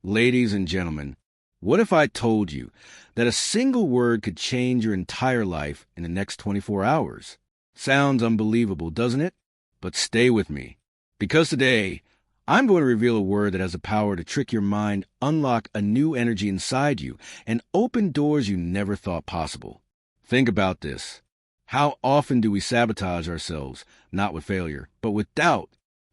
Ladies and gentlemen, what if I told you that a single word could change your entire life in the next 24 hours? Sounds unbelievable, doesn't it? But stay with me, because today I'm going to reveal a word that has the power to trick your mind, unlock a new energy inside you, and open doors you never thought possible. Think about this. How often do we sabotage ourselves, not with failure, but with doubt?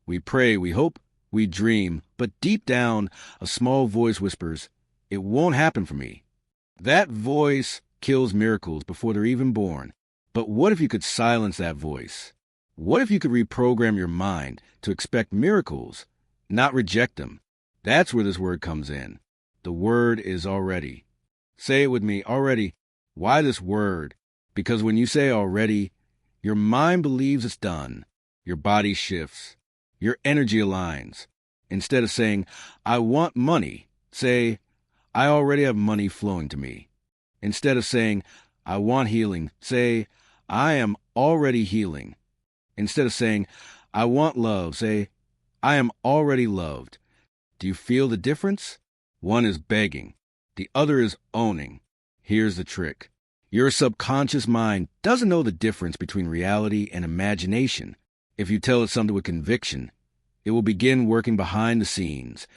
We pray, we hope, we dream, but deep down, a small voice whispers, "It won't happen for me." That voice kills miracles before they're even born. But what if you could silence that voice? What if you could reprogram your mind to expect miracles, not reject them? That's where this word comes in. The word is already. Say it with me, already. Why this word? Because when you say already, your mind believes it's done. Your body shifts. Your energy aligns. Instead of saying, "I want money," say, "I already have money flowing to me." Instead of saying, "I want healing," say, "I am already healing." Instead of saying, "I want love," say, "I am already loved." Do you feel the difference? One is begging. The other is owning. Here's the trick. Your subconscious mind doesn't know the difference between reality and imagination. If you tell it something with conviction, it will begin working behind the scenes,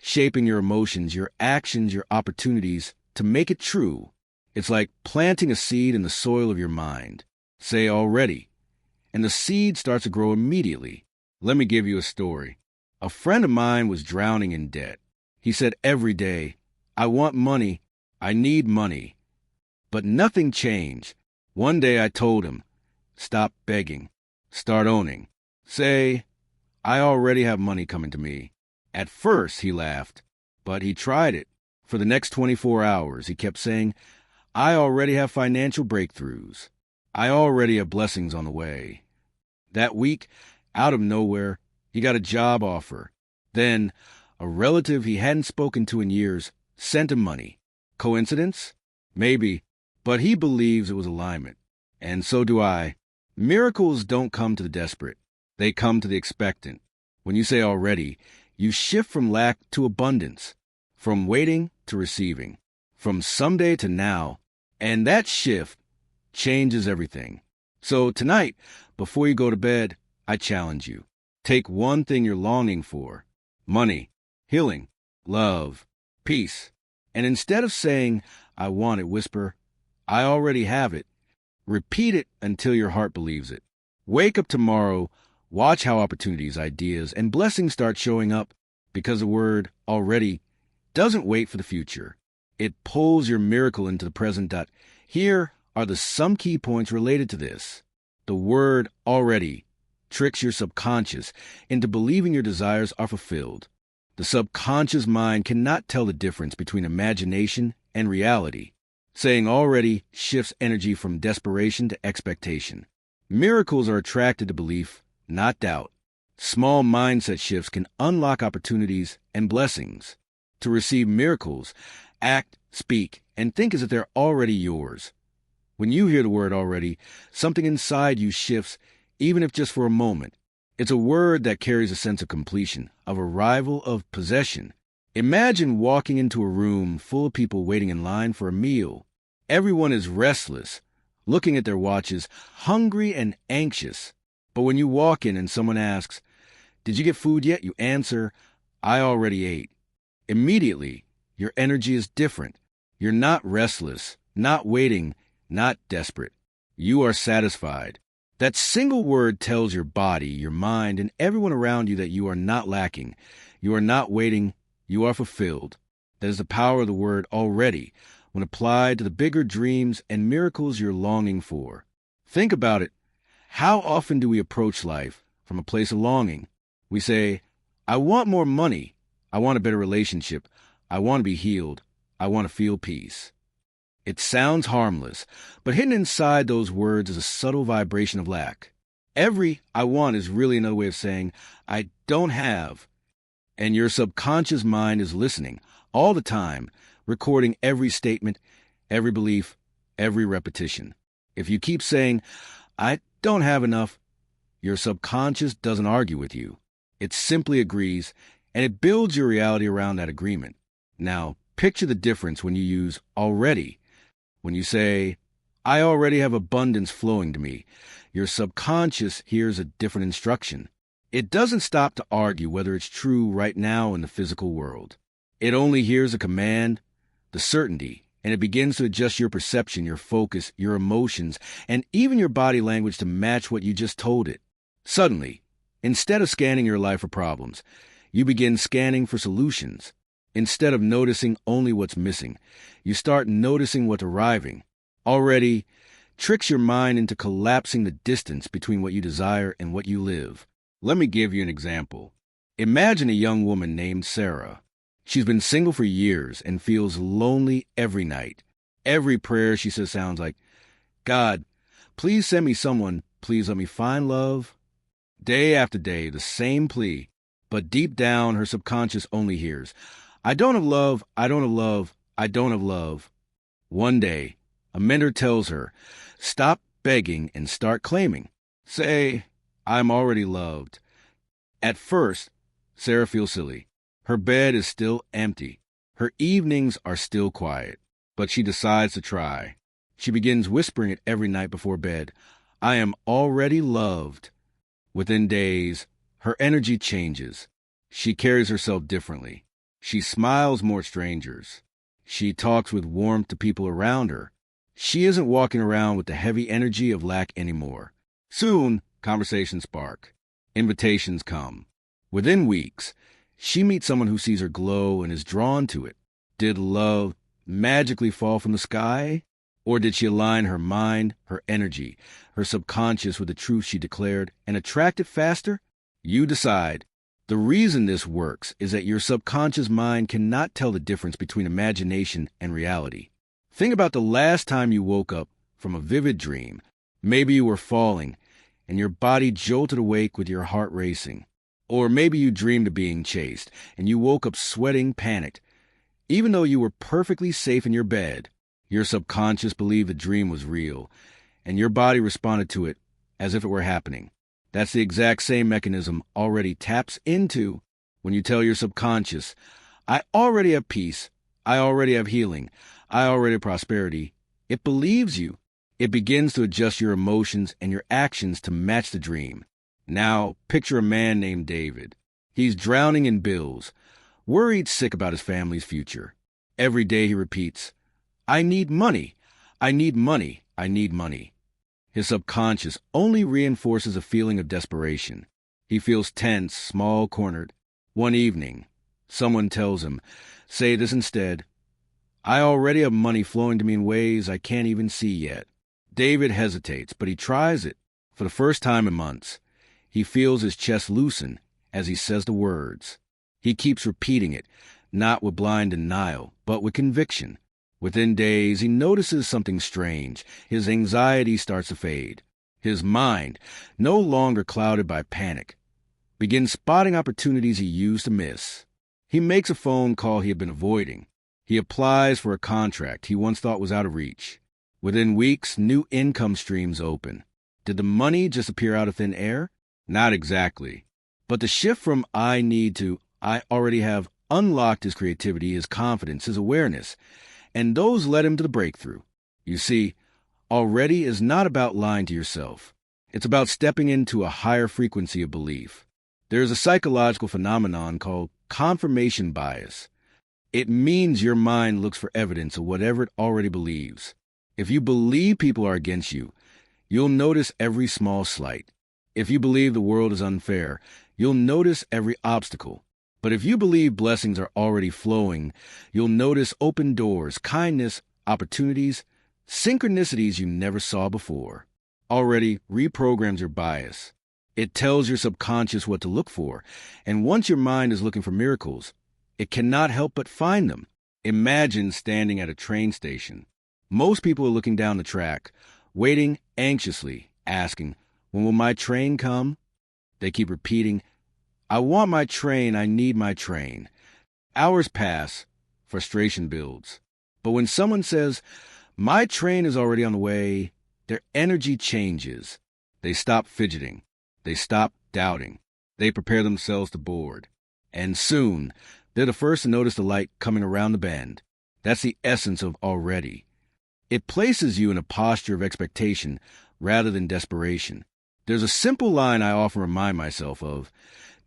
shaping your emotions, your actions, your opportunities to make it true. It's like planting a seed in the soil of your mind. Say already, and the seed starts to grow immediately. Let me give you a story. A friend of mine was drowning in debt. He said every day, "I want money. I need money." But nothing changed. One day I told him, "Stop begging. Start owning. Say, 'I already have money coming to me.'" At first, he laughed, but he tried it. For the next 24 hours, he kept saying, "I already have financial breakthroughs. I already have blessings on the way." That week, out of nowhere, he got a job offer. Then, a relative he hadn't spoken to in years sent him money. Coincidence? Maybe, but he believes it was alignment. And so do I. Miracles don't come to the desperate. They come to the expectant. When you say already, you shift from lack to abundance, from waiting to receiving, from someday to now, and that shift changes everything. So tonight, before you go to bed, I challenge you. Take one thing you're longing for: money, healing, love, peace. And instead of saying, "I want it," whisper, "I already have it." Repeat it until your heart believes it. Wake up tomorrow, watch how opportunities, ideas, and blessings start showing up, because the word already doesn't wait for the future. It pulls your miracle into the present. Here are some key points related to this. The word already tricks your subconscious into believing your desires are fulfilled. The subconscious mind cannot tell the difference between imagination and reality. Saying already shifts energy from desperation to expectation. Miracles are attracted to belief, not doubt. Small mindset shifts can unlock opportunities and blessings. To receive miracles, act, speak, and think as if they're already yours. When you hear the word already, something inside you shifts, even if just for a moment. It's a word that carries a sense of completion, of arrival, of possession. Imagine walking into a room full of people waiting in line for a meal. Everyone is restless, looking at their watches, hungry and anxious. But when you walk in and someone asks, "Did you get food yet?" you answer, "I already ate." Immediately, your energy is different. You're not restless, not waiting, not desperate. You are satisfied. That single word tells your body, your mind, and everyone around you that you are not lacking. You are not waiting. You are fulfilled. That is the power of the word already, when applied to the bigger dreams and miracles you're longing for. Think about it. How often do we approach life from a place of longing? We say, "I want more money. I want a better relationship. I want to be healed. I want to feel peace." It sounds harmless, but hidden inside those words is a subtle vibration of lack. Every "I want" is really another way of saying, "I don't have." And your subconscious mind is listening all the time, recording every statement, every belief, every repetition. If you keep saying, "I don't have enough," your subconscious doesn't argue with you. It simply agrees, and it builds your reality around that agreement. Now, picture the difference when you use already. When you say, I already have abundance flowing to me, your subconscious hears a different instruction. It doesn't stop to argue whether it's true right now in the physical world. It only hears a command, the certainty, and it begins to adjust your perception, your focus, your emotions, and even your body language to match what you just told it. Suddenly, instead of scanning your life for problems, you begin scanning for solutions. Instead of noticing only what's missing, you start noticing what's arriving. Already tricks your mind into collapsing the distance between what you desire and what you live. Let me give you an example. Imagine a young woman named Sarah. She's been single for years and feels lonely every night. Every prayer she says sounds like, God, please send me someone. Please let me find love. Day after day, the same plea. But deep down, her subconscious only hears, I don't have love, I don't have love, I don't have love. One day, a mentor tells her, stop begging and start claiming. Say, I'm already loved. At first, Sarah feels silly. Her bed is still empty. Her evenings are still quiet. But she decides to try. She begins whispering it every night before bed. I am already loved. Within days, her energy changes. She carries herself differently. She smiles more at strangers. She talks with warmth to people around her. She isn't walking around with the heavy energy of lack anymore. Soon, conversations spark. Invitations come. Within weeks, she meets someone who sees her glow and is drawn to it. Did love magically fall from the sky? Or did she align her mind, her energy, her subconscious with the truth she declared and attract it faster? You decide. The reason this works is that your subconscious mind cannot tell the difference between imagination and reality. Think about the last time you woke up from a vivid dream. Maybe you were falling and your body jolted awake with your heart racing. Or maybe you dreamed of being chased and you woke up sweating, panicked. Even though you were perfectly safe in your bed, your subconscious believed the dream was real, and your body responded to it as if it were happening. That's the exact same mechanism already taps into when you tell your subconscious, I already have peace, I already have healing, I already have prosperity. It believes you. It begins to adjust your emotions and your actions to match the dream. Now, picture a man named David. He's drowning in bills, worried sick about his family's future. Every day he repeats, I need money, I need money, I need money. His subconscious only reinforces a feeling of desperation. He feels tense, small-cornered. One evening, someone tells him, say this instead, I already have money flowing to me in ways I can't even see yet. David hesitates, but he tries it. For the first time in months, he feels his chest loosen as he says the words. He keeps repeating it, not with blind denial, but with conviction. Within days, he notices something strange. His anxiety starts to fade. His mind, no longer clouded by panic, begins spotting opportunities he used to miss. He makes a phone call he had been avoiding. He applies for a contract he once thought was out of reach. Within weeks, new income streams open. Did the money just appear out of thin air? Not exactly. But the shift from I need to I already have unlocked his creativity, his confidence, his awareness, and those led him to the breakthrough. You see, already is not about lying to yourself. It's about stepping into a higher frequency of belief. There is a psychological phenomenon called confirmation bias. It means your mind looks for evidence of whatever it already believes. If you believe people are against you, you'll notice every small slight. If you believe the world is unfair, you'll notice every obstacle. But if you believe blessings are already flowing, you'll notice open doors, kindness, opportunities, synchronicities you never saw before. Already reprograms your bias. It tells your subconscious what to look for, and once your mind is looking for miracles, it cannot help but find them. Imagine standing at a train station. Most people are looking down the track, waiting anxiously, asking, when will my train come? They keep repeating, I want my train, I need my train. Hours pass, frustration builds. But when someone says, my train is already on the way, their energy changes. They stop fidgeting. They stop doubting. They prepare themselves to board. And soon, They're the first to notice the light coming around the bend. That's the essence of already. It places you in a posture of expectation rather than desperation. There's a simple line I often remind myself of.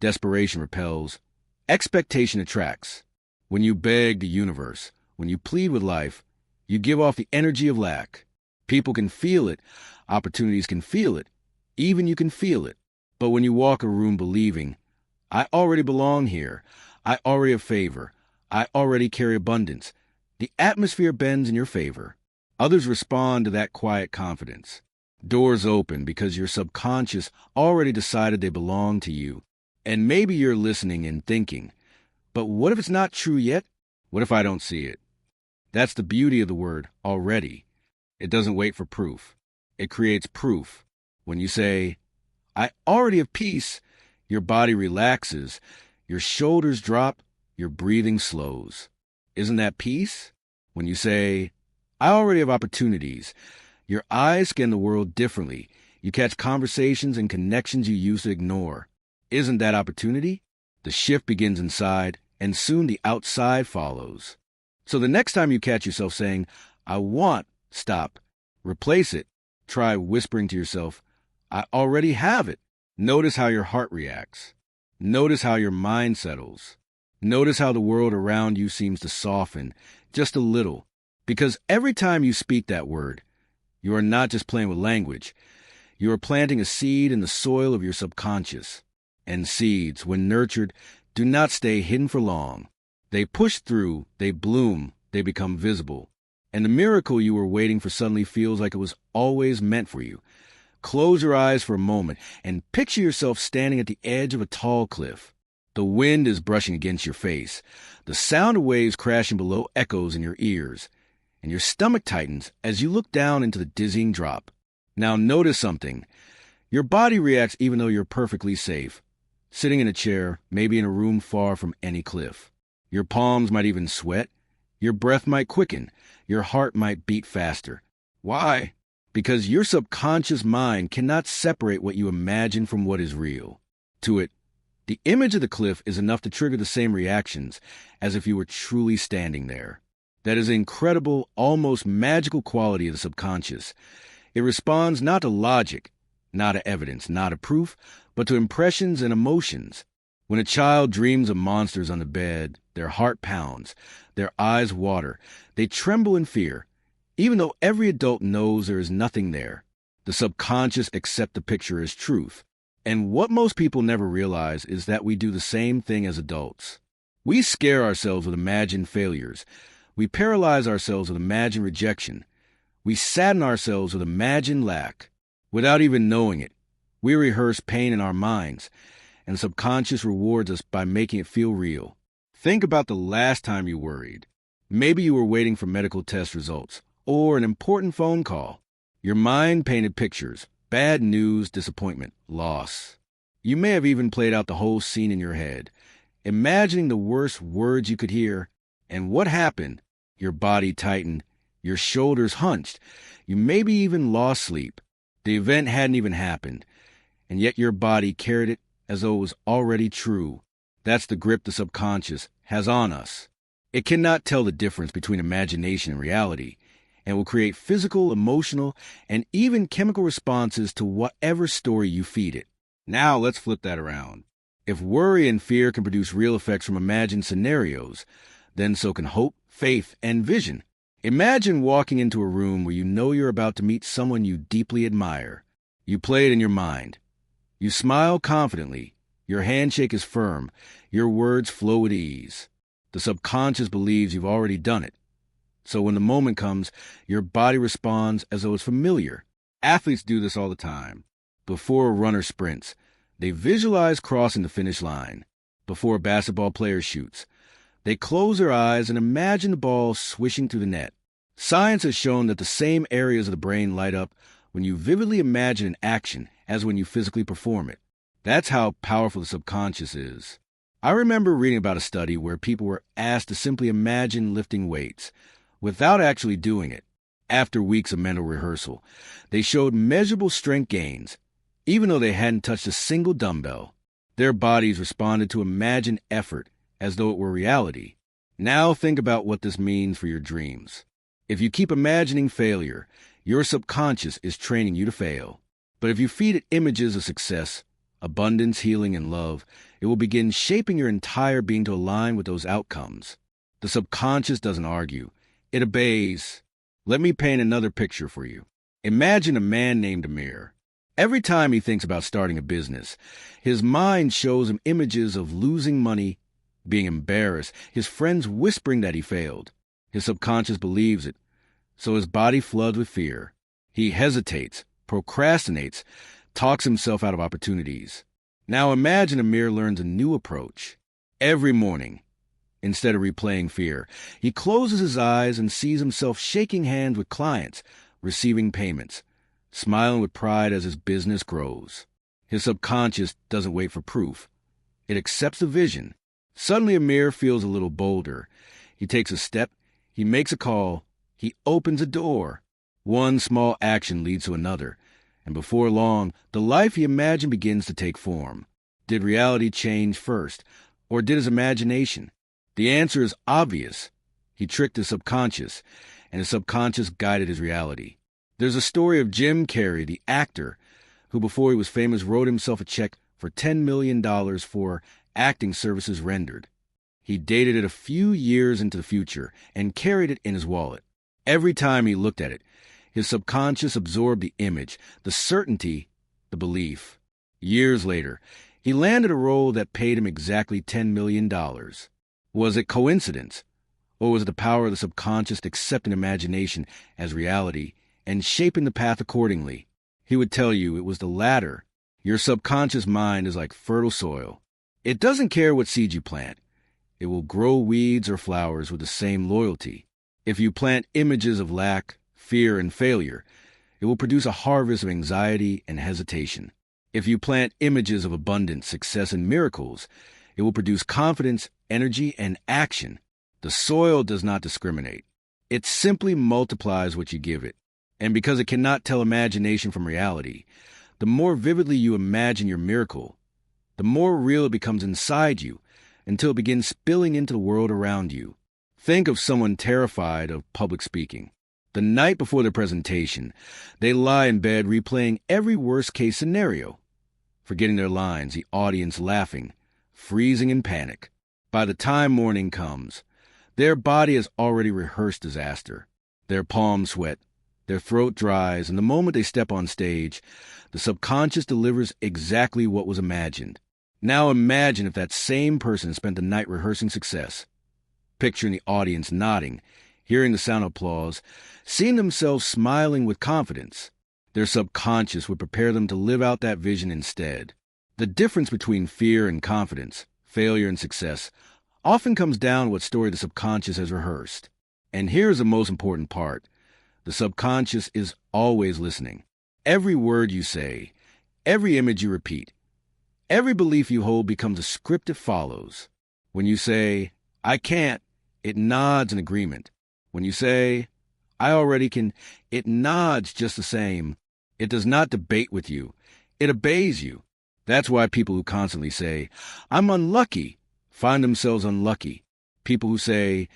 Desperation repels. Expectation attracts. When you beg the universe, when you plead with life, you give off the energy of lack. People can feel it. Opportunities can feel it. Even you can feel it. But when you walk a room believing, I already belong here, I already have favor, I already carry abundance, the atmosphere bends in your favor. Others respond to that quiet confidence. Doors open because your subconscious already decided they belong to you. And maybe you're listening and thinking, but what if it's not true yet? What if I don't see it? That's the beauty of the word already. It doesn't wait for proof. It creates proof. When you say, I already have peace, your body relaxes, your shoulders drop, your breathing slows. Isn't that peace? When you say, I already have opportunities, your eyes scan the world differently. You catch conversations and connections you used to ignore. Isn't that opportunity? The shift begins inside, and soon the outside follows. So the next time you catch yourself saying, I want, stop. Replace it. Try whispering to yourself, I already have it. Notice how your heart reacts. Notice how your mind settles. Notice how the world around you seems to soften just a little. Because every time you speak that word, you are not just playing with language. You are planting a seed in the soil of your subconscious. And seeds, when nurtured, do not stay hidden for long. They push through, they bloom, they become visible. And the miracle you were waiting for suddenly feels like it was always meant for you. Close your eyes for a moment and picture yourself standing at the edge of a tall cliff. The wind is brushing against your face. The sound of waves crashing below echoes in your ears. And your stomach tightens as you look down into the dizzying drop. Now notice something. Your body reacts even though you're perfectly safe. Sitting in a chair, maybe in a room far from any cliff. Your palms might even sweat. Your breath might quicken. Your heart might beat faster. Why? Because your subconscious mind cannot separate what you imagine from what is real. To it, the image of the cliff is enough to trigger the same reactions as if you were truly standing there. That is the incredible, almost magical quality of the subconscious. It responds not to logic, not to evidence, not to proof, but to impressions and emotions. When a child dreams of monsters on the bed, their heart pounds, their eyes water, they tremble in fear. Even though every adult knows there is nothing there, the subconscious accepts the picture as truth. And what most people never realize is that we do the same thing as adults. We scare ourselves with imagined failures. We paralyze ourselves with imagined rejection. We sadden ourselves with imagined lack. Without even knowing it, we rehearse pain in our minds, and the subconscious rewards us by making it feel real. Think about the last time you worried. Maybe you were waiting for medical test results, or an important phone call. Your mind painted pictures, bad news, disappointment, loss. You may have even played out the whole scene in your head, imagining the worst words you could hear. And what happened? Your body tightened, your shoulders hunched, you maybe even lost sleep. The event hadn't even happened, and yet your body carried it as though it was already true. That's the grip the subconscious has on us. It cannot tell the difference between imagination and reality, and will create physical, emotional, and even chemical responses to whatever story you feed it. Now let's flip that around. If worry and fear can produce real effects from imagined scenarios, then so can hope, faith, and vision. Imagine walking into a room where you know you're about to meet someone you deeply admire. You play it in your mind. You smile confidently. Your handshake is firm. Your words flow with ease. The subconscious believes you've already done it. So when the moment comes, your body responds as though it's familiar. Athletes do this all the time. Before a runner sprints, they visualize crossing the finish line. Before a basketball player shoots, they close their eyes and imagine the ball swishing through the net. Science has shown that the same areas of the brain light up when you vividly imagine an action as when you physically perform it. That's how powerful the subconscious is. I remember reading about a study where people were asked to simply imagine lifting weights without actually doing it. After weeks of mental rehearsal, they showed measurable strength gains, even though they hadn't touched a single dumbbell. Their bodies responded to imagined effort as though it were reality. Now think about what this means for your dreams. If you keep imagining failure, your subconscious is training you to fail. But if you feed it images of success, abundance, healing, and love, it will begin shaping your entire being to align with those outcomes. The subconscious doesn't argue. It obeys. Let me paint another picture for you. Imagine a man named Amir. Every time he thinks about starting a business, his mind shows him images of losing money, being embarrassed, his friends whispering that he failed. His subconscious believes it, so his body floods with fear. He hesitates, procrastinates, talks himself out of opportunities. Now imagine Amir learns a new approach. Every morning, instead of replaying fear, he closes his eyes and sees himself shaking hands with clients, receiving payments, smiling with pride as his business grows. His subconscious doesn't wait for proof. It accepts the vision. Suddenly Amir feels a little bolder. He takes a step. He makes a call. He opens a door. One small action leads to another. And before long, the life he imagined begins to take form. Did reality change first, or did his imagination? The answer is obvious. He tricked his subconscious, and his subconscious guided his reality. There's a story of Jim Carrey, the actor, who before he was famous wrote himself a check for $10 million for acting services rendered. He dated it a few years into the future and carried it in his wallet. Every time he looked at it, his subconscious absorbed the image, the certainty, the belief. Years later, he landed a role that paid him exactly $10 million. Was it coincidence? Or was it the power of the subconscious accepting imagination as reality and shaping the path accordingly? He would tell you it was the latter. Your subconscious mind is like fertile soil. It doesn't care what seed you plant. It will grow weeds or flowers with the same loyalty. If you plant images of lack, fear, and failure, it will produce a harvest of anxiety and hesitation. If you plant images of abundance, success, and miracles, it will produce confidence, energy, and action. The soil does not discriminate. It simply multiplies what you give it. And because it cannot tell imagination from reality, the more vividly you imagine your miracle, the more real it becomes inside you until it begins spilling into the world around you. Think of someone terrified of public speaking. The night before the presentation, they lie in bed replaying every worst-case scenario, forgetting their lines, the audience laughing, freezing in panic. By the time morning comes, their body has already rehearsed disaster. Their palms sweat, their throat dries, and the moment they step on stage, the subconscious delivers exactly what was imagined. Now imagine if that same person spent the night rehearsing success, picturing the audience nodding, hearing the sound of applause, seeing themselves smiling with confidence. Their subconscious would prepare them to live out that vision instead. The difference between fear and confidence, failure and success, often comes down to what story the subconscious has rehearsed. And here's the most important part. The subconscious is always listening. Every word you say, every image you repeat, every belief you hold becomes a script it follows. When you say, "I can't," it nods in agreement. When you say, "I already can," it nods just the same. It does not debate with you. It obeys you. That's why people who constantly say, "I'm unlucky," find themselves unlucky. People who say,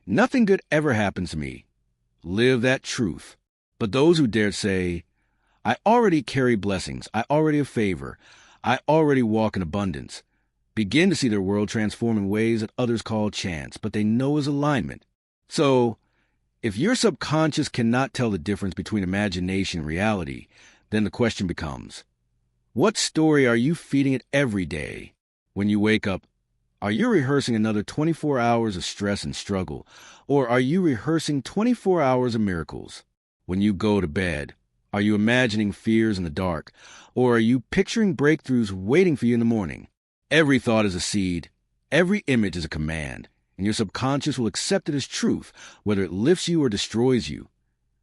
"Nothing good ever happens to me," live that truth. But those who dare say, "I already carry blessings, I already have favor, I already walk in abundance," begin to see their world transform in ways that others call chance, but they know is alignment. So, if your subconscious cannot tell the difference between imagination and reality, then the question becomes, what story are you feeding it every day? When you wake up, are you rehearsing another 24 hours of stress and struggle, or are you rehearsing 24 hours of miracles? When you go to bed, are you imagining fears in the dark, or are you picturing breakthroughs waiting for you in the morning? Every thought is a seed, every image is a command, and your subconscious will accept it as truth, whether it lifts you or destroys you.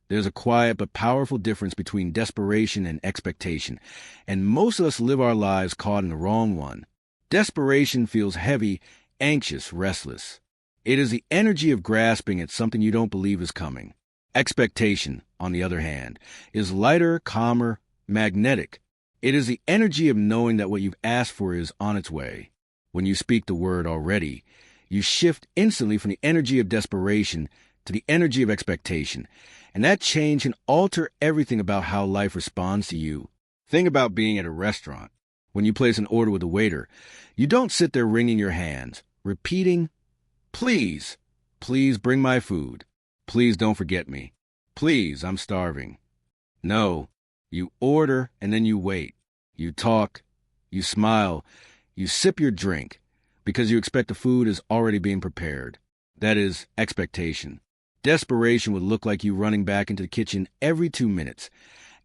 There's a quiet but powerful difference between desperation and expectation, and most of us live our lives caught in the wrong one. Desperation feels heavy, anxious, restless. It is the energy of grasping at something you don't believe is coming. Expectation, on the other hand, is lighter, calmer, magnetic. It is the energy of knowing that what you've asked for is on its way. When you speak the word already, You shift instantly from the energy of desperation to the energy of expectation, and that change can alter everything about how life responds to you. Think about being at a restaurant. When you place an order with the waiter, you don't sit there wringing your hands, repeating, "Please, please bring my food. Please don't forget me. Please, I'm starving." No, you order and then you wait. You talk, you smile, you sip your drink, because you expect the food is already being prepared. That is expectation. Desperation would look like you running back into the kitchen every 2 minutes,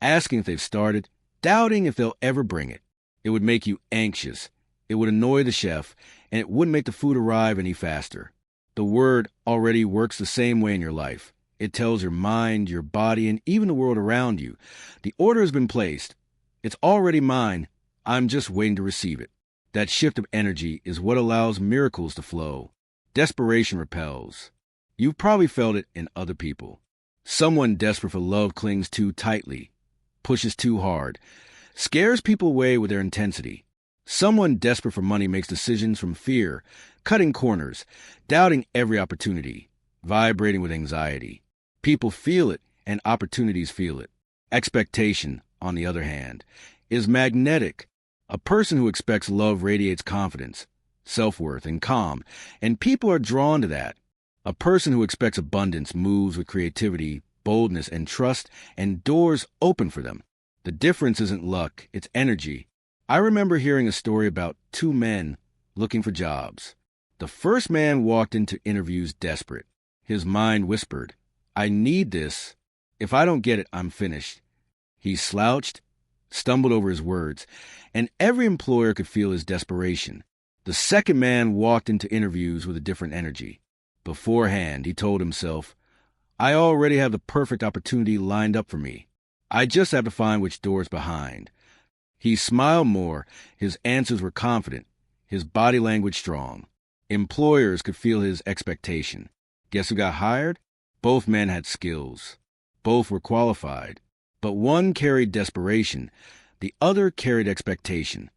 asking if they've started, doubting if they'll ever bring it. It would make you anxious. It would annoy the chef, and it wouldn't make the food arrive any faster. The word already works the same way in your life. It tells your mind, your body, and even the world around you, the order has been placed. It's already mine. I'm just waiting to receive it. That shift of energy is what allows miracles to flow. Desperation repels. You've probably felt it in other people. Someone desperate for love clings too tightly, pushes too hard, scares people away with their intensity. Someone desperate for money makes decisions from fear, cutting corners, doubting every opportunity, vibrating with anxiety. People feel it, and opportunities feel it. Expectation, on the other hand, is magnetic. A person who expects love radiates confidence, self-worth, and calm, and people are drawn to that. A person who expects abundance moves with creativity, boldness, and trust, and doors open for them. The difference isn't luck, it's energy. I remember hearing a story about 2 men looking for jobs. The first man walked into interviews desperate. His mind whispered, "I need this. If I don't get it, I'm finished." He slouched, stumbled over his words, and every employer could feel his desperation. The second man walked into interviews with a different energy. Beforehand, he told himself, "I already have the perfect opportunity lined up for me. I just have to find which door's behind." He smiled more, his answers were confident, his body language strong. Employers could feel his expectation. Guess who got hired? Both men had skills. Both were qualified. But one carried desperation, the other carried expectation.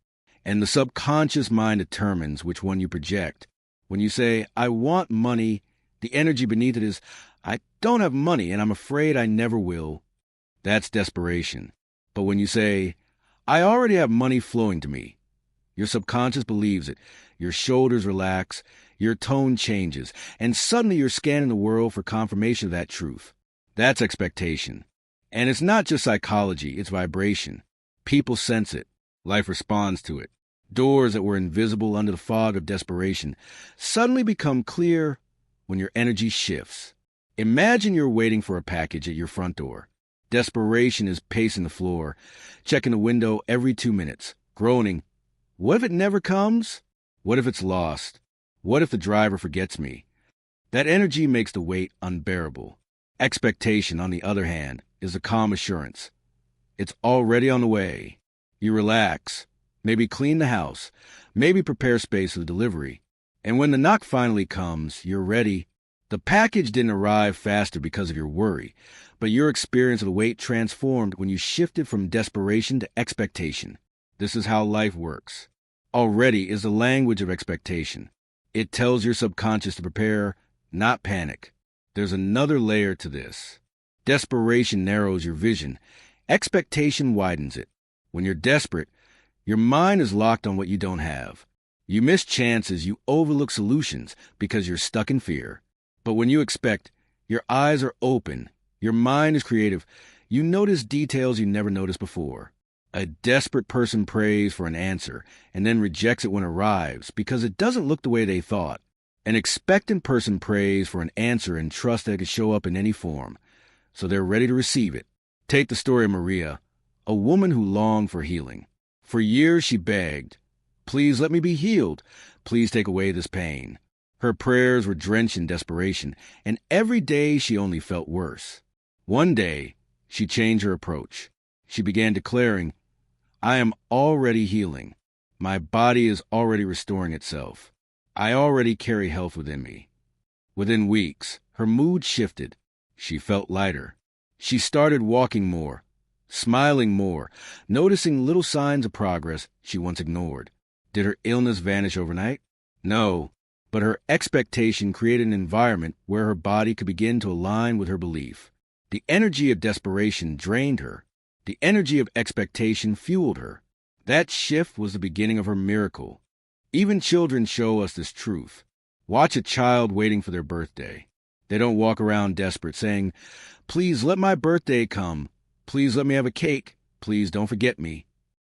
And the subconscious mind determines which one you project. When you say, "I want money," the energy beneath it is, "I don't have money and I'm afraid I never will." That's desperation. But when you say, "I already have money flowing to me," your subconscious believes it. Your shoulders relax, your tone changes, and suddenly you're scanning the world for confirmation of that truth. That's expectation. And it's not just psychology, it's vibration. People sense it. Life responds to it. Doors that were invisible under the fog of desperation suddenly become clear when your energy shifts. Imagine you're waiting for a package at your front door. Desperation is pacing the floor, checking the window every 2 minutes, groaning, "What if it never comes? What if it's lost? What if the driver forgets me?" That energy makes the wait unbearable. Expectation, on the other hand, is a calm assurance. It's already on the way. You relax, maybe clean the house, maybe prepare space for the delivery. And when the knock finally comes, you're ready. The package didn't arrive faster because of your worry, but your experience of the wait transformed when you shifted from desperation to expectation. This is how life works. Already is the language of expectation. It tells your subconscious to prepare, not panic. There's another layer to this. Desperation narrows your vision. Expectation widens it. When you're desperate, your mind is locked on what you don't have. You miss chances, you overlook solutions because you're stuck in fear. But when you expect, your eyes are open, your mind is creative, you notice details you never noticed before. A desperate person prays for an answer and then rejects it when it arrives because it doesn't look the way they thought. An expectant person prays for an answer and trusts that it could show up in any form, so they're ready to receive it. Take the story of Maria, a woman who longed for healing. For years she begged, "Please let me be healed. Please take away this pain." Her prayers were drenched in desperation, and every day she only felt worse. One day, she changed her approach. She began declaring, "I am already healing. My body is already restoring itself. I already carry health within me." Within weeks, her mood shifted. She felt lighter. She started walking more, smiling more, noticing little signs of progress she once ignored. Did her illness vanish overnight? No, but her expectation created an environment where her body could begin to align with her belief. The energy of desperation drained her. The energy of expectation fueled her. That shift was the beginning of her miracle. Even children show us this truth. Watch a child waiting for their birthday. They don't walk around desperate saying, "Please let my birthday come. Please let me have a cake. Please don't forget me."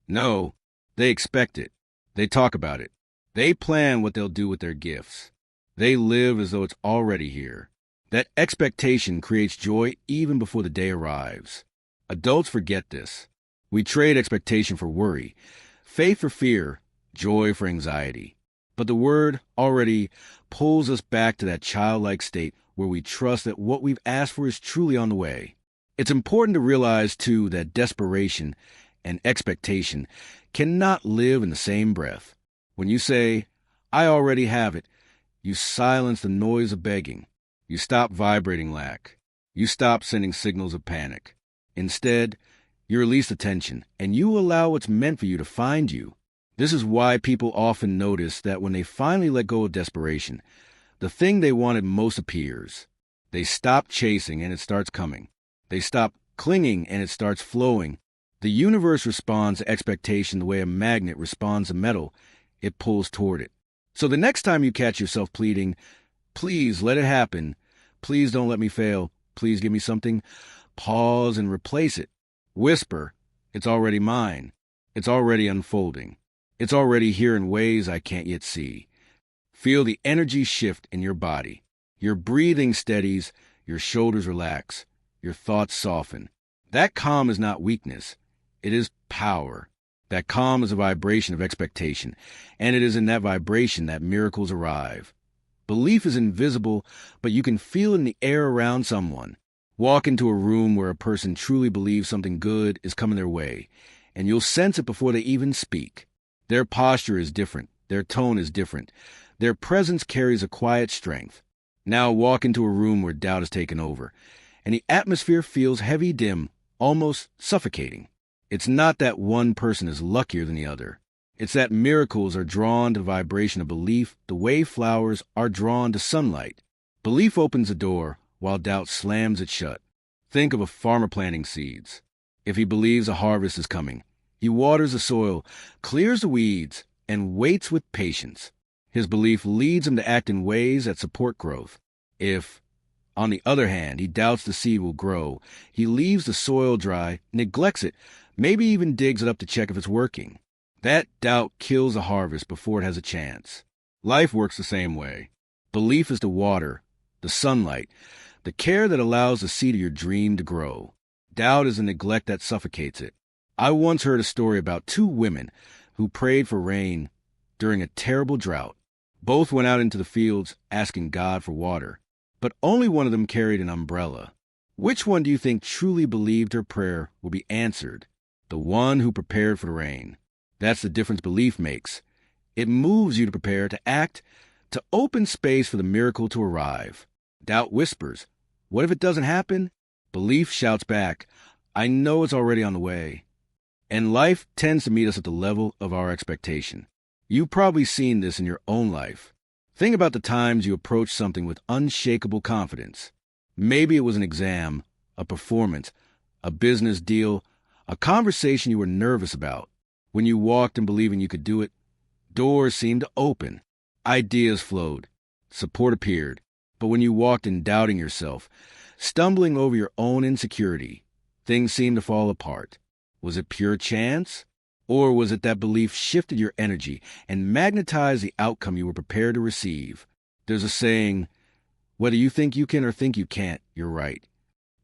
No, they expect it. They talk about it. They plan what they'll do with their gifts. They live as though it's already here. That expectation creates joy even before the day arrives. Adults forget this. We trade expectation for worry, faith for fear, joy for anxiety. But the word already pulls us back to that childlike state where we trust that what we've asked for is truly on the way. It's important to realize, too, that desperation and expectation cannot live in the same breath. When you say, "I already have it," you silence the noise of begging. You stop vibrating lack. You stop sending signals of panic. Instead, you release the tension, and you allow what's meant for you to find you. This is why people often notice that when they finally let go of desperation, the thing they wanted most appears. They stop chasing, and it starts coming. They stop clinging, and it starts flowing. The universe responds to expectation the way a magnet responds to metal. It pulls toward it. So the next time you catch yourself pleading, "Please let it happen. Please don't let me fail. Please give me something," pause and replace it. Whisper, "It's already mine. It's already unfolding. It's already here in ways I can't yet see." Feel the energy shift in your body. Your breathing steadies, your shoulders relax, your thoughts soften. That calm is not weakness. It is power. That calm is a vibration of expectation, and it is in that vibration that miracles arrive. Belief is invisible, but you can feel it in the air around someone. Walk into a room where a person truly believes something good is coming their way, and you'll sense it before they even speak. Their posture is different. Their tone is different. Their presence carries a quiet strength. Now walk into a room where doubt has taken over, and the atmosphere feels heavy, dim, almost suffocating. It's not that one person is luckier than the other. It's that miracles are drawn to the vibration of belief the way flowers are drawn to sunlight. Belief opens the door, while doubt slams it shut. Think of a farmer planting seeds. If he believes a harvest is coming, he waters the soil, clears the weeds, and waits with patience. His belief leads him to act in ways that support growth. If, on the other hand, he doubts the seed will grow, he leaves the soil dry, neglects it, maybe even digs it up to check if it's working. That doubt kills the harvest before it has a chance. Life works the same way. Belief is the water, the sunlight, the care that allows the seed of your dream to grow. Doubt is the neglect that suffocates it. I once heard a story about two women who prayed for rain during a terrible drought. Both went out into the fields asking God for water, but only one of them carried an umbrella. Which one do you think truly believed her prayer would be answered? The one who prepared for the rain. That's the difference belief makes. It moves you to prepare, to act, to open space for the miracle to arrive. Doubt whispers, "What if it doesn't happen?" Belief shouts back, "I know it's already on the way." And life tends to meet us at the level of our expectation. You've probably seen this in your own life. Think about the times you approached something with unshakable confidence. Maybe it was an exam, a performance, a business deal, a conversation you were nervous about. When you walked in believing you could do it, doors seemed to open. Ideas flowed. Support appeared. But when you walked in doubting yourself, stumbling over your own insecurity, things seemed to fall apart. Was it pure chance? Or was it that belief shifted your energy and magnetized the outcome you were prepared to receive? There's a saying, whether you think you can or think you can't, you're right.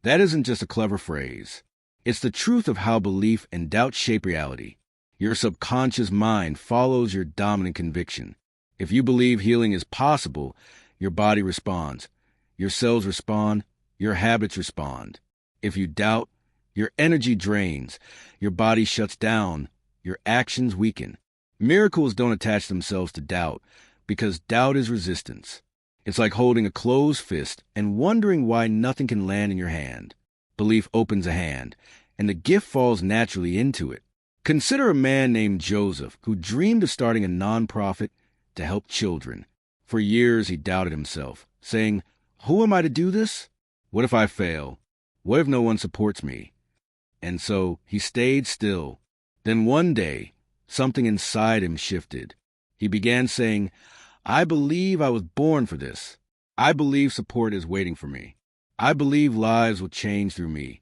That isn't just a clever phrase. It's the truth of how belief and doubt shape reality. Your subconscious mind follows your dominant conviction. If you believe healing is possible, your body responds. Your cells respond. Your habits respond. If you doubt, your energy drains. Your body shuts down. Your actions weaken. Miracles don't attach themselves to doubt because doubt is resistance. It's like holding a closed fist and wondering why nothing can land in your hand. Belief opens a hand, and the gift falls naturally into it. Consider a man named Joseph who dreamed of starting a nonprofit to help children. For years he doubted himself, saying, "Who am I to do this? What if I fail? What if no one supports me?" And so he stayed still. Then one day, something inside him shifted. He began saying, "I believe I was born for this. I believe support is waiting for me. I believe lives will change through me."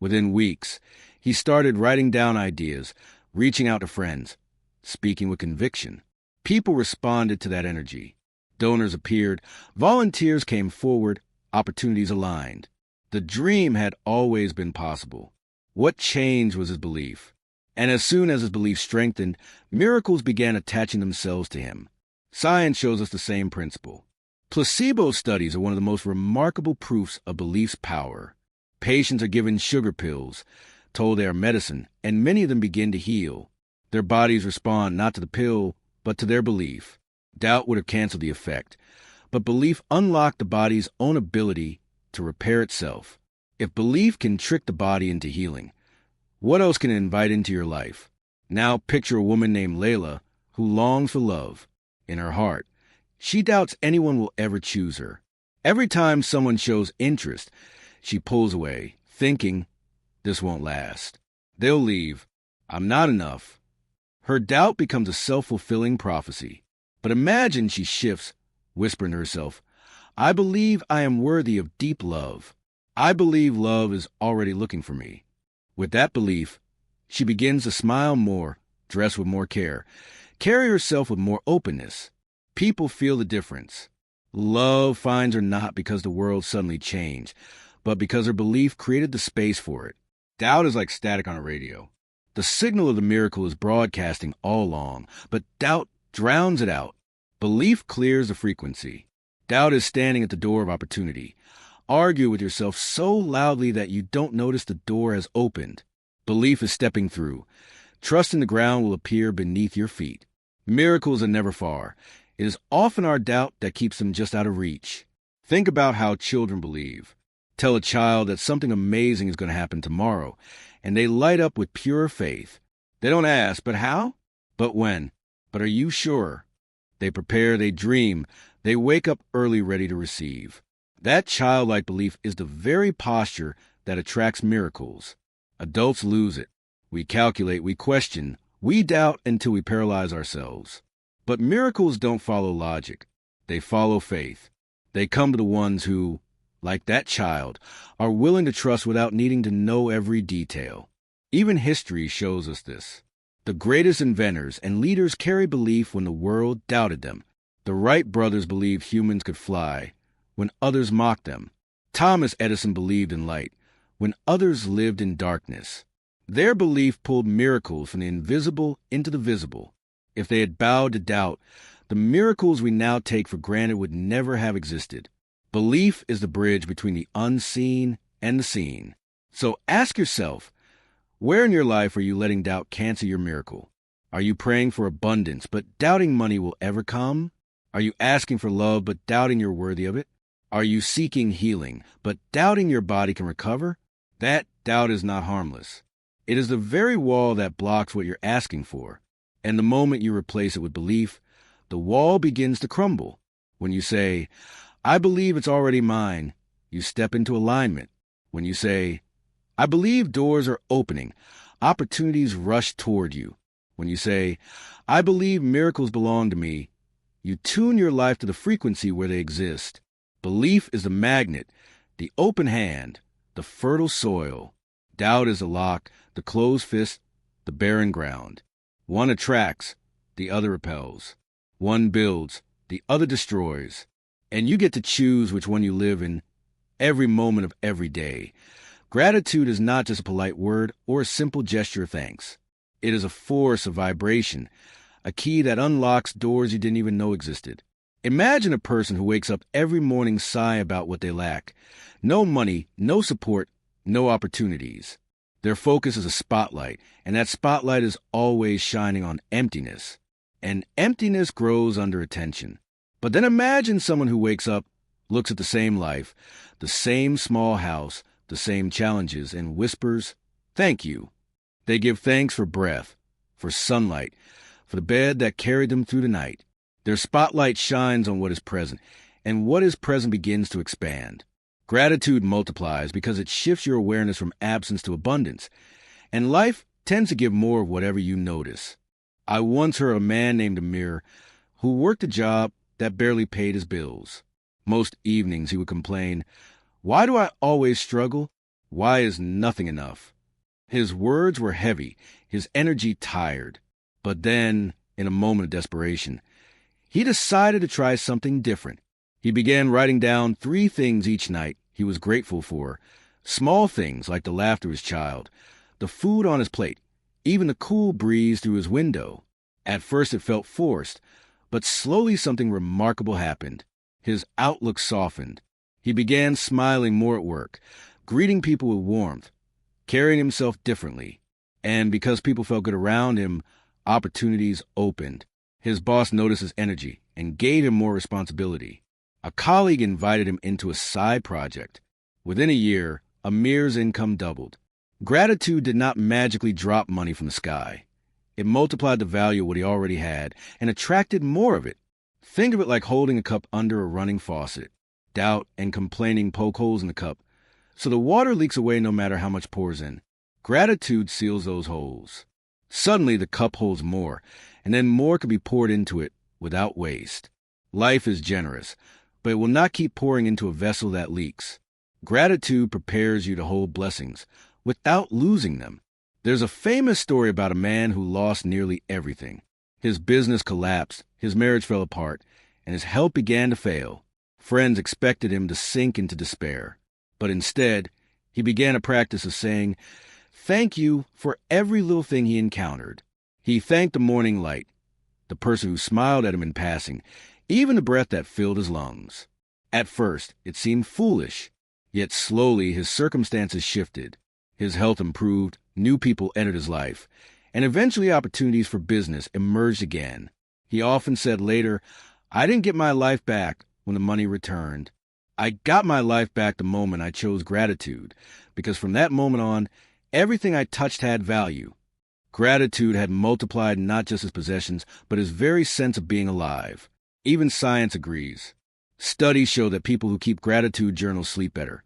Within weeks, he started writing down ideas, reaching out to friends, speaking with conviction. People responded to that energy. Donors appeared, volunteers came forward, opportunities aligned. The dream had always been possible. What changed was his belief. And as soon as his belief strengthened, miracles began attaching themselves to him. Science shows us the same principle. Placebo studies are one of the most remarkable proofs of belief's power. Patients are given sugar pills, told they are medicine, and many of them begin to heal. Their bodies respond not to the pill, but to their belief. Doubt would have canceled the effect, but belief unlocked the body's own ability to repair itself. If belief can trick the body into healing, what else can it invite into your life? Now picture a woman named Layla who longs for love. In her heart, she doubts anyone will ever choose her. Every time someone shows interest, she pulls away, thinking, "This won't last. They'll leave. I'm not enough." Her doubt becomes a self-fulfilling prophecy. But imagine she shifts, whispering to herself, "I believe I am worthy of deep love. I believe love is already looking for me." With that belief, she begins to smile more, dress with more care, carry herself with more openness. People feel the difference. Love finds her not because the world suddenly changed, but because her belief created the space for it. Doubt is like static on a radio. The signal of the miracle is broadcasting all along, but doubt drowns it out. Belief clears the frequency. Doubt is standing at the door of opportunity. Argue with yourself so loudly that you don't notice the door has opened. Belief is stepping through. Trust in the ground will appear beneath your feet. Miracles are never far. It is often our doubt that keeps them just out of reach. Think about how children believe. Tell a child that something amazing is going to happen tomorrow, and they light up with pure faith. They don't ask, "But how? But when? But are you sure?" They prepare, they dream, they wake up early ready to receive. That childlike belief is the very posture that attracts miracles. Adults lose it. We calculate, we question, we doubt until we paralyze ourselves. But miracles don't follow logic. They follow faith. They come to the ones who, like that child, are willing to trust without needing to know every detail. Even history shows us this. The greatest inventors and leaders carry belief when the world doubted them. The Wright brothers believed humans could fly when others mocked them. Thomas Edison believed in light when others lived in darkness. Their belief pulled miracles from the invisible into the visible. If they had bowed to doubt, the miracles we now take for granted would never have existed. Belief is the bridge between the unseen and the seen. So ask yourself, where in your life are you letting doubt cancel your miracle? Are you praying for abundance but doubting money will ever come? Are you asking for love but doubting you're worthy of it? Are you seeking healing but doubting your body can recover? That doubt is not harmless. It is the very wall that blocks what you're asking for. And the moment you replace it with belief, the wall begins to crumble. When you say, "I believe it's already mine," you step into alignment. When you say, "I believe doors are opening," opportunities rush toward you. When you say, "I believe miracles belong to me," you tune your life to the frequency where they exist. Belief is the magnet, the open hand, the fertile soil. Doubt is the lock, the closed fist, the barren ground. One attracts, the other repels. One builds, the other destroys. And you get to choose which one you live in every moment of every day. Gratitude is not just a polite word or a simple gesture of thanks. It is a force of vibration, a key that unlocks doors you didn't even know existed. Imagine a person who wakes up every morning sighing about what they lack. No money, no support, no opportunities. Their focus is a spotlight, and that spotlight is always shining on emptiness. And emptiness grows under attention. But then imagine someone who wakes up, looks at the same life, the same small house, the same challenges, and whispers, "Thank you." They give thanks for breath, for sunlight, for the bed that carried them through the night. Their spotlight shines on what is present, and what is present begins to expand. Gratitude multiplies because it shifts your awareness from absence to abundance, and life tends to give more of whatever you notice. I once heard a man named Amir who worked a job that barely paid his bills. Most evenings he would complain, "Why do I always struggle? Why is nothing enough?" His words were heavy, his energy tired. But then, in a moment of desperation, he decided to try something different. He began writing down 3 things each night he was grateful for. Small things like the laughter of his child, the food on his plate, even the cool breeze through his window. At first it felt forced, but slowly something remarkable happened. His outlook softened. He began smiling more at work, greeting people with warmth, carrying himself differently. And because people felt good around him, opportunities opened. His boss noticed his energy and gave him more responsibility. A colleague invited him into a side project. Within a year, Amir's income doubled. Gratitude did not magically drop money from the sky. It multiplied the value of what he already had and attracted more of it. Think of it like holding a cup under a running faucet. Doubt and complaining poke holes in the cup, so the water leaks away no matter how much pours in. Gratitude seals those holes. Suddenly the cup holds more, and then more can be poured into it without waste. Life is generous, but it will not keep pouring into a vessel that leaks. Gratitude prepares you to hold blessings without losing them. There's a famous story about a man who lost nearly everything. His business collapsed, his marriage fell apart, and his health began to fail. Friends expected him to sink into despair. But instead, he began a practice of saying thank you for every little thing he encountered. He thanked the morning light, the person who smiled at him in passing, even the breath that filled his lungs. At first, it seemed foolish, yet slowly his circumstances shifted. His health improved, new people entered his life, and eventually opportunities for business emerged again. He often said later, "I didn't get my life back when the money returned. I got my life back the moment I chose gratitude, because from that moment on, everything I touched had value." Gratitude had multiplied not just his possessions, but his very sense of being alive. Even science agrees. Studies show that people who keep gratitude journals sleep better,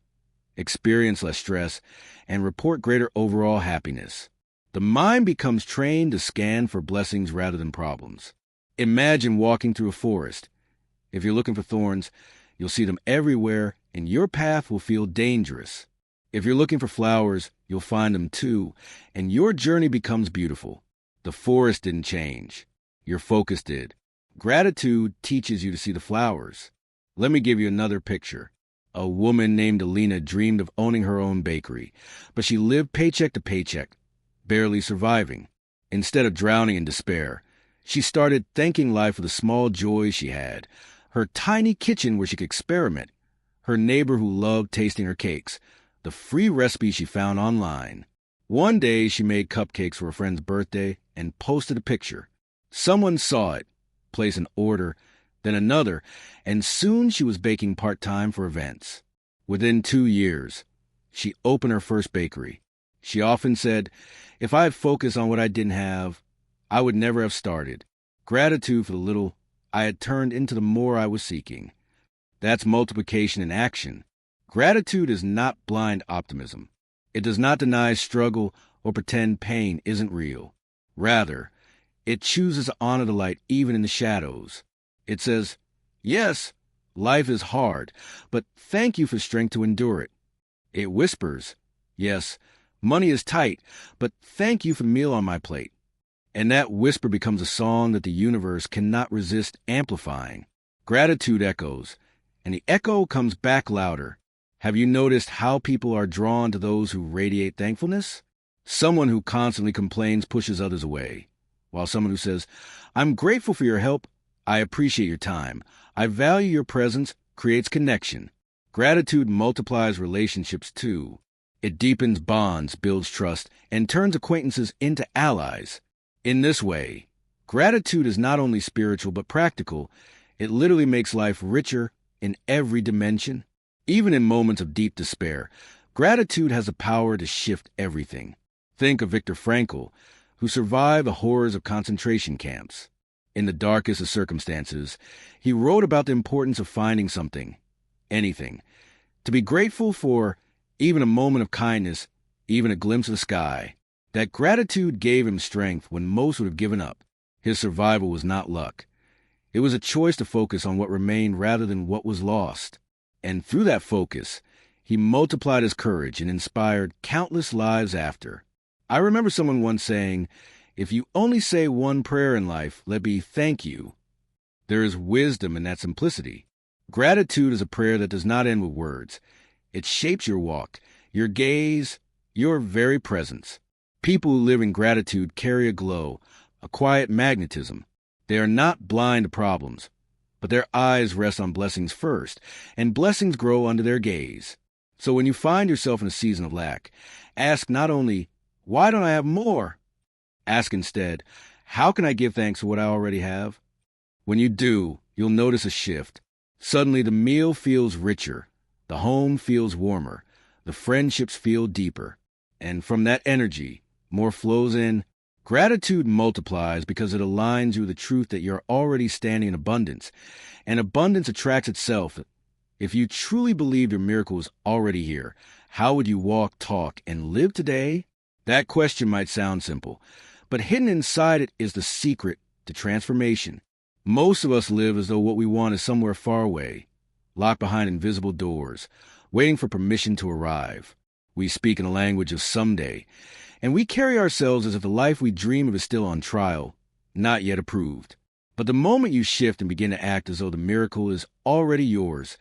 experience less stress, and report greater overall happiness. The mind becomes trained to scan for blessings rather than problems. Imagine walking through a forest. If you're looking for thorns, you'll see them everywhere, and your path will feel dangerous. If you're looking for flowers, you'll find them too, and your journey becomes beautiful. The forest didn't change. Your focus did. Gratitude teaches you to see the flowers. Let me give you another picture. A woman named Alina dreamed of owning her own bakery, but she lived paycheck to paycheck, barely surviving. Instead of drowning in despair, she started thanking life for the small joys she had. Her tiny kitchen where she could experiment, her neighbor who loved tasting her cakes, the free recipe she found online. One day she made cupcakes for a friend's birthday and posted a picture. Someone saw it, placed an order, then another, and soon she was baking part-time for events. Within 2 years, she opened her first bakery. She often said, "If I had focused on what I didn't have, I would never have started." Gratitude for the little I had turned into the more I was seeking. That's multiplication in action. Gratitude is not blind optimism. It does not deny struggle or pretend pain isn't real. Rather, it chooses to honor the light even in the shadows. It says, "Yes, life is hard, but thank you for strength to endure it." It whispers, "Yes, money is tight, but thank you for meal on my plate." And that whisper becomes a song that the universe cannot resist amplifying. Gratitude echoes, and the echo comes back louder. Have you noticed how people are drawn to those who radiate thankfulness? Someone who constantly complains pushes others away, while someone who says, "I'm grateful for your help, I appreciate your time, I value your presence," creates connection. Gratitude multiplies relationships too. It deepens bonds, builds trust, and turns acquaintances into allies. In this way, gratitude is not only spiritual but practical. It literally makes life richer in every dimension. Even in moments of deep despair, gratitude has the power to shift everything. Think of Viktor Frankl, who survived the horrors of concentration camps. In the darkest of circumstances, he wrote about the importance of finding something, anything, to be grateful for, even a moment of kindness, even a glimpse of the sky. That gratitude gave him strength when most would have given up. His survival was not luck. It was a choice to focus on what remained rather than what was lost. And through that focus, he multiplied his courage and inspired countless lives after. I remember someone once saying, "If you only say one prayer in life, let be thank you." There is wisdom in that simplicity. Gratitude is a prayer that does not end with words. It shapes your walk, your gaze, your very presence. People who live in gratitude carry a glow, a quiet magnetism. They are not blind to problems, but their eyes rest on blessings first, and blessings grow under their gaze. So when you find yourself in a season of lack, ask not only, "Why don't I have more?" Ask instead, "How can I give thanks for what I already have?" When you do, you'll notice a shift. Suddenly the meal feels richer, the home feels warmer, the friendships feel deeper. And from that energy, more flows in. Gratitude multiplies because it aligns you with the truth that you're already standing in abundance, and abundance attracts itself. If you truly believe your miracle is already here, how would you walk, talk, and live today? That question might sound simple, but hidden inside it is the secret to transformation. Most of us live as though what we want is somewhere far away, locked behind invisible doors, waiting for permission to arrive. We speak in a language of someday, and we carry ourselves as if the life we dream of is still on trial, not yet approved. But the moment you shift and begin to act as though the miracle is already yours,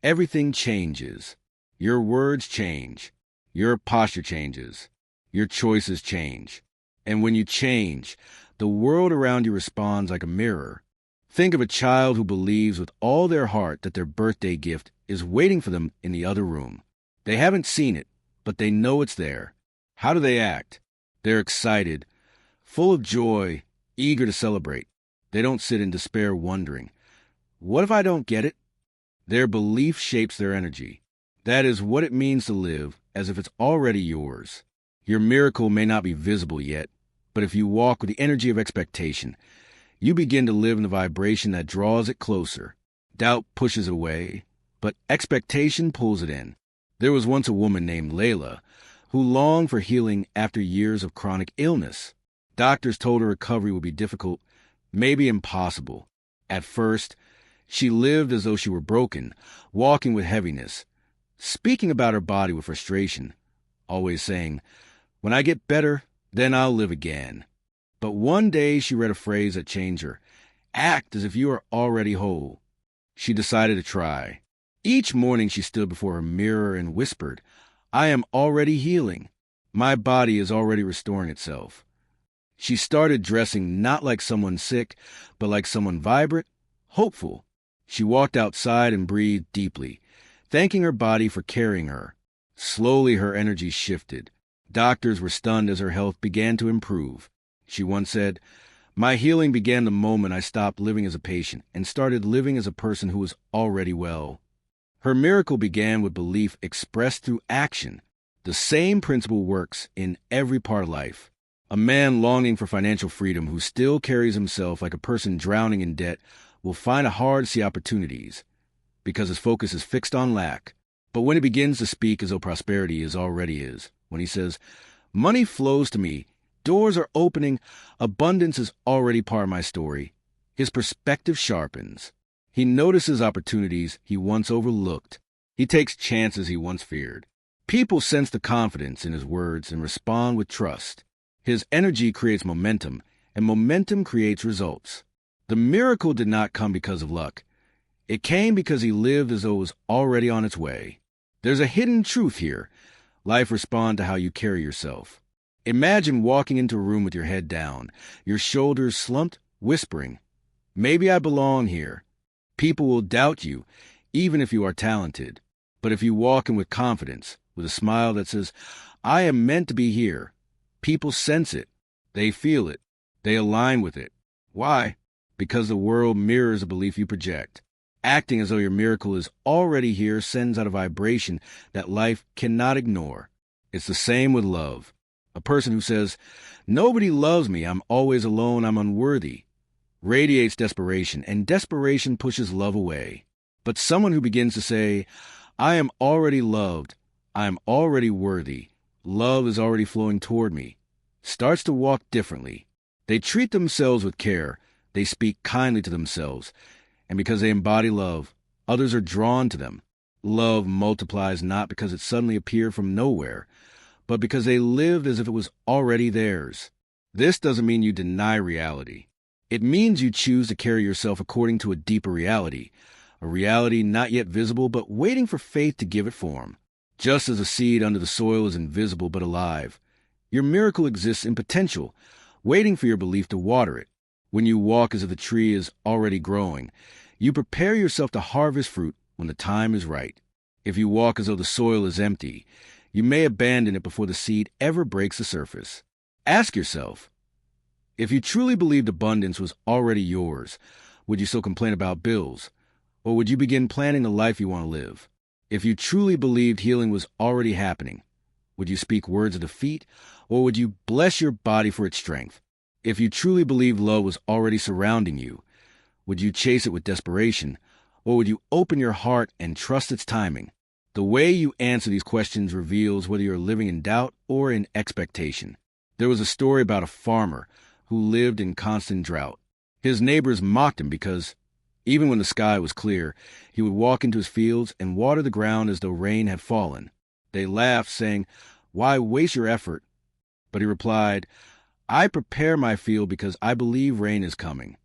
everything changes. Your words change. Your posture changes. Your choices change. And when you change, the world around you responds like a mirror. Think of a child who believes with all their heart that their birthday gift is waiting for them in the other room. They haven't seen it, but they know it's there. How do they act? They're excited, full of joy, eager to celebrate. They don't sit in despair wondering, "What if I don't get it?" Their belief shapes their energy. That is what it means to live as if it's already yours. Your miracle may not be visible yet, but if you walk with the energy of expectation, you begin to live in the vibration that draws it closer. Doubt pushes it away, but expectation pulls it in. There was once a woman named Layla who longed for healing after years of chronic illness. Doctors told her recovery would be difficult, maybe impossible. At first, she lived as though she were broken, walking with heaviness, speaking about her body with frustration, always saying, "When I get better, then I'll live again." But one day she read a phrase that changed her. "Act as if you are already whole." She decided to try. Each morning she stood before her mirror and whispered, "I am already healing. My body is already restoring itself." She started dressing not like someone sick, but like someone vibrant, hopeful. She walked outside and breathed deeply, thanking her body for carrying her. Slowly her energy shifted. Doctors were stunned as her health began to improve. She once said, "My healing began the moment I stopped living as a patient and started living as a person who was already well." Her miracle began with belief expressed through action. The same principle works in every part of life. A man longing for financial freedom who still carries himself like a person drowning in debt will find it hard to see opportunities because his focus is fixed on lack. But when he begins to speak as though prosperity is already his, when he says, "Money flows to me, doors are opening, abundance is already part of my story," his perspective sharpens. He notices opportunities he once overlooked. He takes chances he once feared. People sense the confidence in his words and respond with trust. His energy creates momentum, and momentum creates results. The miracle did not come because of luck. It came because he lived as though it was already on its way. There's a hidden truth here. Life responds to how you carry yourself. Imagine walking into a room with your head down, your shoulders slumped, whispering, "Maybe I belong here." People will doubt you, even if you are talented. But if you walk in with confidence, with a smile that says, "I am meant to be here," people sense it. They feel it. They align with it. Why? Because the world mirrors the belief you project. Acting as though your miracle is already here sends out a vibration that life cannot ignore. It's the same with love. A person who says, "Nobody loves me, I'm always alone, I'm unworthy," radiates desperation, and desperation pushes love away. But someone who begins to say, I am already loved, I am already worthy, love is already flowing toward me, starts to walk differently. They treat themselves with care, they speak kindly to themselves, and because they embody love, others are drawn to them. Love multiplies not because it suddenly appeared from nowhere, but because they lived as if it was already theirs. This doesn't mean you deny reality. It means you choose to carry yourself according to a deeper reality, a reality not yet visible but waiting for faith to give it form. Just as a seed under the soil is invisible but alive, your miracle exists in potential, waiting for your belief to water it. When you walk as if the tree is already growing, you prepare yourself to harvest fruit when the time is right. If you walk as though the soil is empty, you may abandon it before the seed ever breaks the surface. Ask yourself, if you truly believed abundance was already yours, would you still complain about bills? Or would you begin planning the life you want to live? If you truly believed healing was already happening, would you speak words of defeat, or would you bless your body for its strength? If you truly believed love was already surrounding you, would you chase it with desperation, or would you open your heart and trust its timing? The way you answer these questions reveals whether you're living in doubt or in expectation. There was a story about a farmer who lived in constant drought. His neighbors mocked him because, even when the sky was clear, he would walk into his fields and water the ground as though rain had fallen. They laughed, saying, "Why waste your effort?" But he replied, "I prepare my field because I believe rain is coming."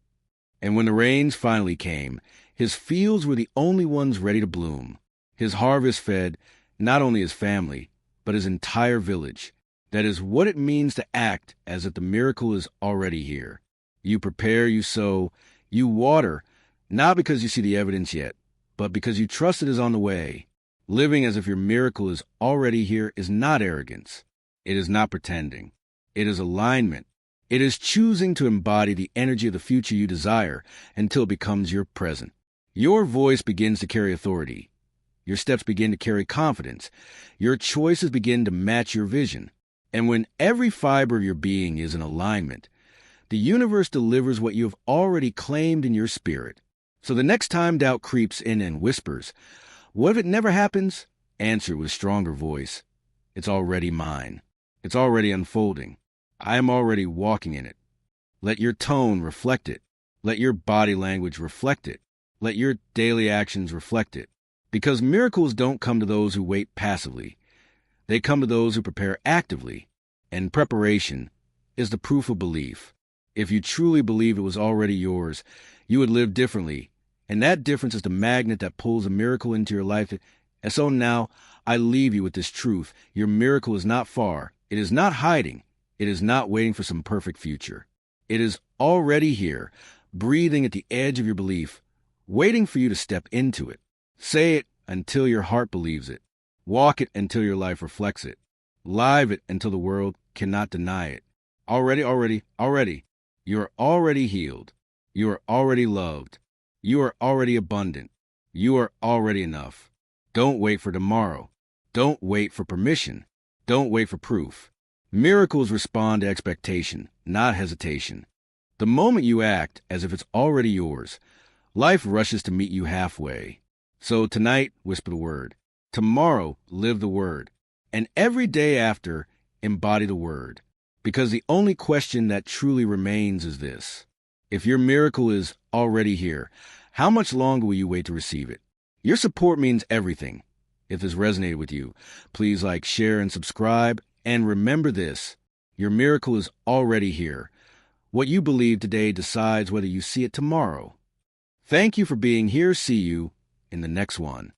And when the rains finally came, his fields were the only ones ready to bloom. His harvest fed not only his family, but his entire village. That is what it means to act as if the miracle is already here. You prepare, you sow, you water, not because you see the evidence yet, but because you trust it is on the way. Living as if your miracle is already here is not arrogance. It is not pretending. It is alignment. It is choosing to embody the energy of the future you desire until it becomes your present. Your voice begins to carry authority. Your steps begin to carry confidence. Your choices begin to match your vision. And when every fiber of your being is in alignment, the universe delivers what you have already claimed in your spirit. So the next time doubt creeps in and whispers, "What if it never happens?" Answer with a stronger voice, "It's already mine. It's already unfolding. I am already walking in it." Let your tone reflect it. Let your body language reflect it. Let your daily actions reflect it. Because miracles don't come to those who wait passively. They come to those who prepare actively, and preparation is the proof of belief. If you truly believe it was already yours, you would live differently, and that difference is the magnet that pulls a miracle into your life. And so now, I leave you with this truth. Your miracle is not far. It is not hiding. It is not waiting for some perfect future. It is already here, breathing at the edge of your belief, waiting for you to step into it. Say it until your heart believes it. Walk it until your life reflects it. Live it until the world cannot deny it. Already. You are already healed. You are already loved. You are already abundant. You are already enough. Don't wait for tomorrow. Don't wait for permission. Don't wait for proof. Miracles respond to expectation, not hesitation. The moment you act as if it's already yours, life rushes to meet you halfway. So tonight, whisper the word. Tomorrow, live the word. And every day after, embody the word. Because the only question that truly remains is this: if your miracle is already here, how much longer will you wait to receive it? Your support means everything. If this resonated with you, please like, share, and subscribe. And remember this: your miracle is already here. What you believe today decides whether you see it tomorrow. Thank you for being here. See you in the next one.